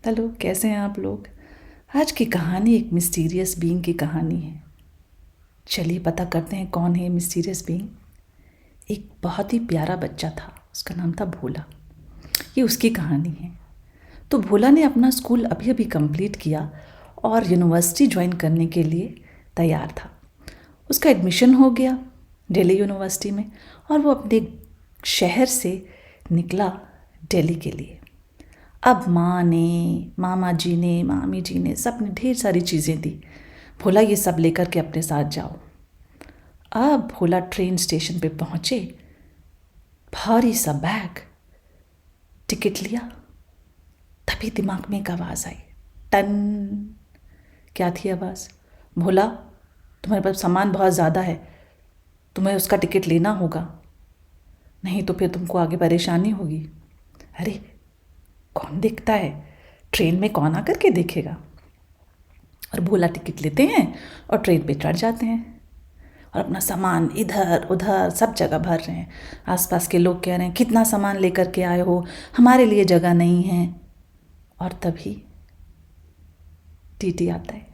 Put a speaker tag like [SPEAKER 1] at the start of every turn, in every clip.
[SPEAKER 1] Hello, कैसे हैं आप लोग। आज की कहानी एक मिस्टीरियस बीइंग की कहानी है। चलिए पता करते हैं कौन है मिस्टीरियस बीइंग। एक बहुत ही प्यारा बच्चा था, उसका नाम था भोला। ये उसकी कहानी है। तो भोला ने अपना स्कूल अभी अभी कंप्लीट किया और यूनिवर्सिटी ज्वाइन करने के लिए तैयार था। उसका एडमिशन हो गया दिल्ली यूनिवर्सिटी में और वो अपने शहर से निकला दिल्ली के लिए। अब माँ ने, मामा जी ने, मामी जी ने, सब ने ढेर सारी चीज़ें दी। भोला ये सब लेकर के अपने साथ जाओ। अब भोला ट्रेन स्टेशन पे पहुँचे, भारी सा बैग, टिकट लिया। तभी दिमाग में एक आवाज़ आई, टन। क्या थी आवाज़? भोला, तुम्हारे पास सामान बहुत ज़्यादा है, तुम्हें उसका टिकट लेना होगा, नहीं तो फिर तुमको आगे परेशानी होगी। अरे कौन देखता है, ट्रेन में कौन आकर के देखेगा। और भोला टिकट लेते हैं और ट्रेन पे चढ़ जाते हैं और अपना सामान इधर उधर सब जगह भर रहे हैं। आसपास के लोग कह रहे हैं कितना सामान लेकर के आए हो, हमारे लिए जगह नहीं है। और तभी टीटी आता है।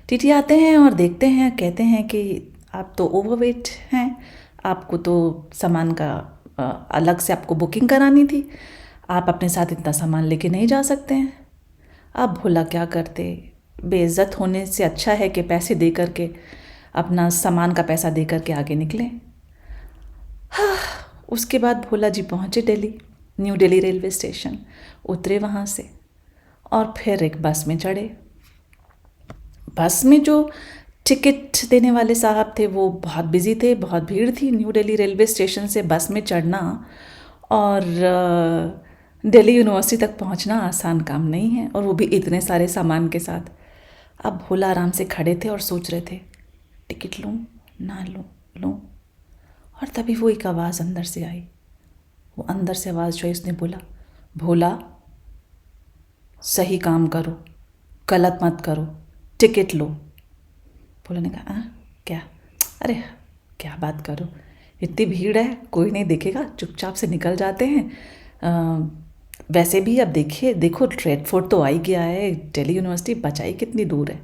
[SPEAKER 1] टीटी आते हैं और देखते हैं, कहते हैं कि आप तो ओवरवेट हैं, आपको तो सामान का अलग से आपको बुकिंग करानी थी, आप अपने साथ इतना सामान लेके नहीं जा सकते हैं। अब भोला क्या करते, बेइज्जत होने से अच्छा है कि पैसे दे करके अपना सामान का पैसा दे करके आगे निकले। हाँ, उसके बाद भोला जी पहुँचे Delhi, new Delhi railway station, उतरे वहाँ से और फिर एक बस में चढ़े। बस में जो टिकट देने वाले साहब थे वो बहुत बिजी थे, बहुत भीड़ थी। न्यू दिल्ली रेलवे स्टेशन से बस में चढ़ना और दिल्ली यूनिवर्सिटी तक पहुंचना आसान काम नहीं है, और वो भी इतने सारे सामान के साथ। अब भोला आराम से खड़े थे और सोच रहे थे, टिकट लूँ ना लूँ, लूँ। और तभी वो एक आवाज़ अंदर से आई। वो अंदर से आवाज़ जो है, उसने बोला, भोला सही काम करो, गलत मत करो, टिकट लो। भोला ने कहा, क्या? अरे क्या बात करो, इतनी भीड़ है, कोई नहीं देखेगा, चुपचाप से निकल जाते हैं। वैसे भी अब देखिए, देखो रेडफोर्ट तो आ ही गया है, दिल्ली यूनिवर्सिटी बचाई कितनी दूर है।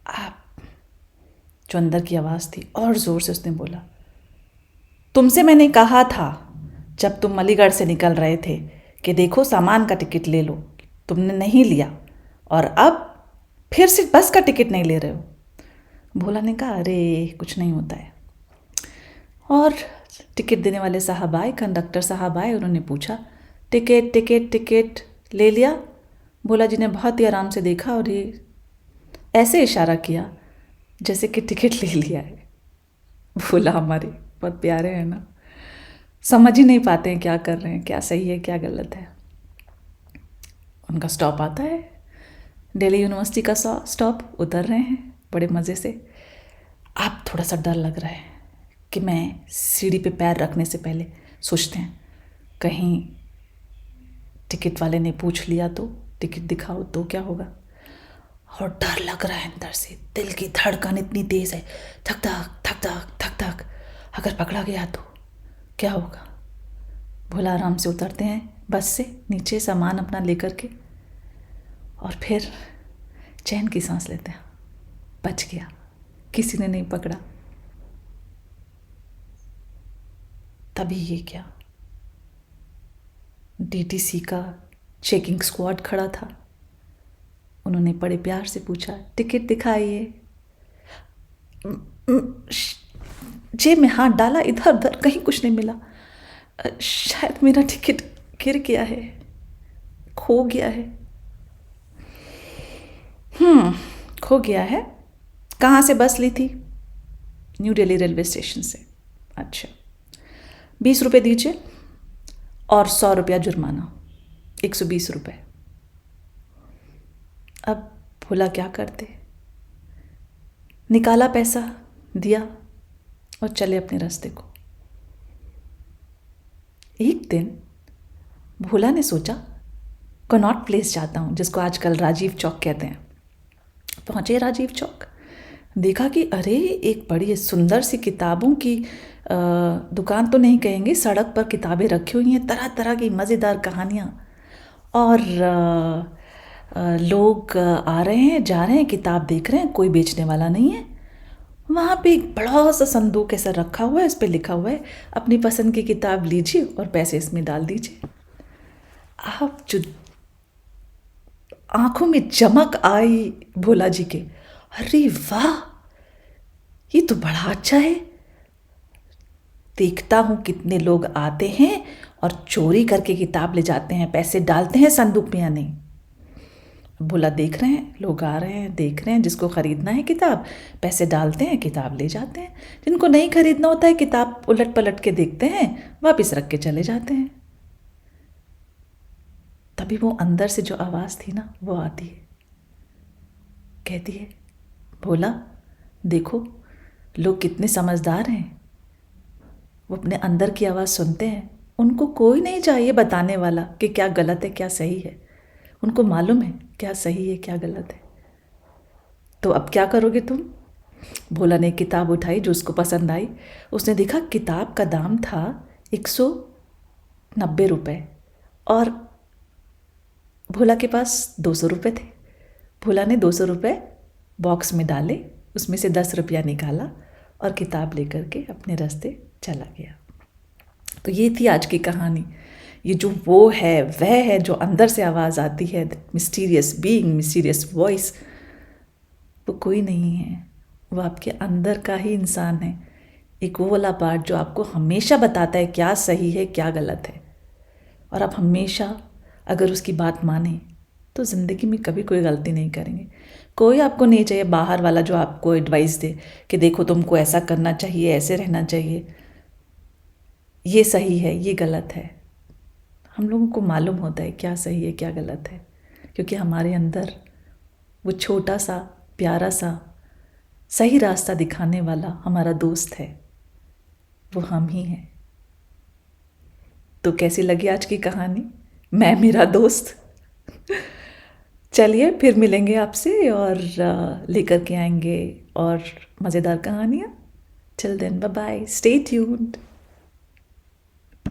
[SPEAKER 1] आप, जो अंदर की आवाज़ थी, और ज़ोर से उसने बोला, तुमसे मैंने कहा था जब तुम अलीगढ़ से निकल रहे थे कि देखो सामान का टिकट ले लो, तुमने नहीं लिया, और अब फिर से बस का टिकट नहीं ले रहे हो। भोला ने कहा, अरे कुछ नहीं होता है। और टिकट देने वाले साहब आए, कंडक्टर साहब आए, उन्होंने पूछा, टिकट टिकट टिकट ले लिया? भोला जी ने बहुत ही आराम से देखा और ये ऐसे इशारा किया जैसे कि टिकट ले लिया है। भोला हमारे बहुत प्यारे हैं ना, समझ ही नहीं पाते हैं क्या कर रहे हैं, क्या सही है क्या गलत है। उनका स्टॉप आता है, दिल्ली यूनिवर्सिटी का स्टॉप, उतर रहे हैं बड़े मज़े से। अब थोड़ा सा डर लग रहा है कि मैं सीढ़ी पे पैर रखने से पहले सोचते हैं कहीं टिकट वाले ने पूछ लिया तो, टिकट दिखाओ तो क्या होगा। और डर लग रहा है अंदर से, दिल की धड़कन इतनी तेज़ है, धक धक धक धक धक धक, अगर पकड़ा गया तो क्या होगा। भोला आराम से उतरते हैं बस से नीचे, सामान अपना लेकर के, और फिर चैन की सांस लेते हैं, बच गया, किसी ने नहीं पकड़ा। तभी ये क्या, डीटीसी का चेकिंग स्क्वाड खड़ा था। उन्होंने बड़े प्यार से पूछा, टिकट दिखाइए। जेब में हाथ डाला, इधर उधर, कहीं कुछ नहीं मिला। शायद मेरा टिकट गिर गया है, खो गया है। खो गया है। कहाँ से बस ली थी? न्यू दिल्ली रेलवे स्टेशन से। अच्छा, 20 रुपये दीजिए और 100 रुपया जुर्माना, 120 रुपये। अब भोला क्या करते, निकाला पैसा, दिया और चले अपने रास्ते को। एक दिन भोला ने सोचा, कनॉट प्लेस जाता हूँ, जिसको आजकल राजीव चौक कहते हैं। पहुँचे राजीव चौक, देखा कि अरे एक बड़ी सुंदर सी किताबों की दुकान तो नहीं कहेंगे, सड़क पर किताबें रखी हुई हैं, तरह तरह की मज़ेदार कहानियाँ। और लोग आ रहे हैं, जा रहे हैं, किताब देख रहे हैं, कोई बेचने वाला नहीं है। वहाँ पे एक बड़ा सा संदूक ऐसा रखा हुआ है, इस पे लिखा हुआ है अपनी पसंद की किताब लीजिए और पैसे इसमें डाल दीजिए। आप जो आंखों में चमक आई भोला जी के, अरे वाह, ये तो बड़ा अच्छा है। देखता हूँ कितने लोग आते हैं और चोरी करके किताब ले जाते हैं, पैसे डालते हैं संदूक में या नहीं। भोला देख रहे हैं, लोग आ रहे हैं, देख रहे हैं, जिसको खरीदना है किताब पैसे डालते हैं, किताब ले जाते हैं। जिनको नहीं खरीदना होता है किताब उलट पलट के देखते हैं, वापस रख के चले जाते हैं। तभी वो अंदर से जो आवाज़ थी ना, वो आती है, कहती है, भोला देखो लोग कितने समझदार हैं, वो अपने अंदर की आवाज़ सुनते हैं। उनको कोई नहीं चाहिए बताने वाला कि क्या गलत है क्या सही है, उनको मालूम है क्या सही है क्या गलत है। तो अब क्या करोगे तुम? भोला ने एक किताब उठाई जो उसको पसंद आई। उसने देखा किताब का दाम था 190 रुपये और भोला के पास 200 रुपये थे। भोला ने 200 रुपये बॉक्स में डाले, उसमें से 10 रुपया निकाला और किताब लेकर के अपने रास्ते चला गया। तो ये थी आज की कहानी। ये जो वो है वह है जो अंदर से आवाज़ आती है, मिस्टीरियस बीइंग, मिस्टीरियस वॉइस, वो कोई नहीं है, वो आपके अंदर का ही इंसान है। एक वो वाला पार्ट जो आपको हमेशा बताता है क्या सही है क्या गलत है, और आप हमेशा अगर उसकी बात माने तो ज़िंदगी में कभी कोई गलती नहीं करेंगे। कोई आपको नहीं चाहिए बाहर वाला जो आपको एडवाइस दे कि देखो तुमको ऐसा करना चाहिए, ऐसे रहना चाहिए, ये सही है ये गलत है। हम लोगों को मालूम होता है क्या सही है क्या गलत है, क्योंकि हमारे अंदर वो छोटा सा प्यारा सा सही रास्ता दिखाने वाला हमारा दोस्त है, वो हम ही हैं। तो कैसी लगी आज की कहानी, मैं मेरा दोस्त? चलिए फिर मिलेंगे आपसे और लेकर के आएंगे और मज़ेदार कहानियाँ। Till then bye bye, stay tuned.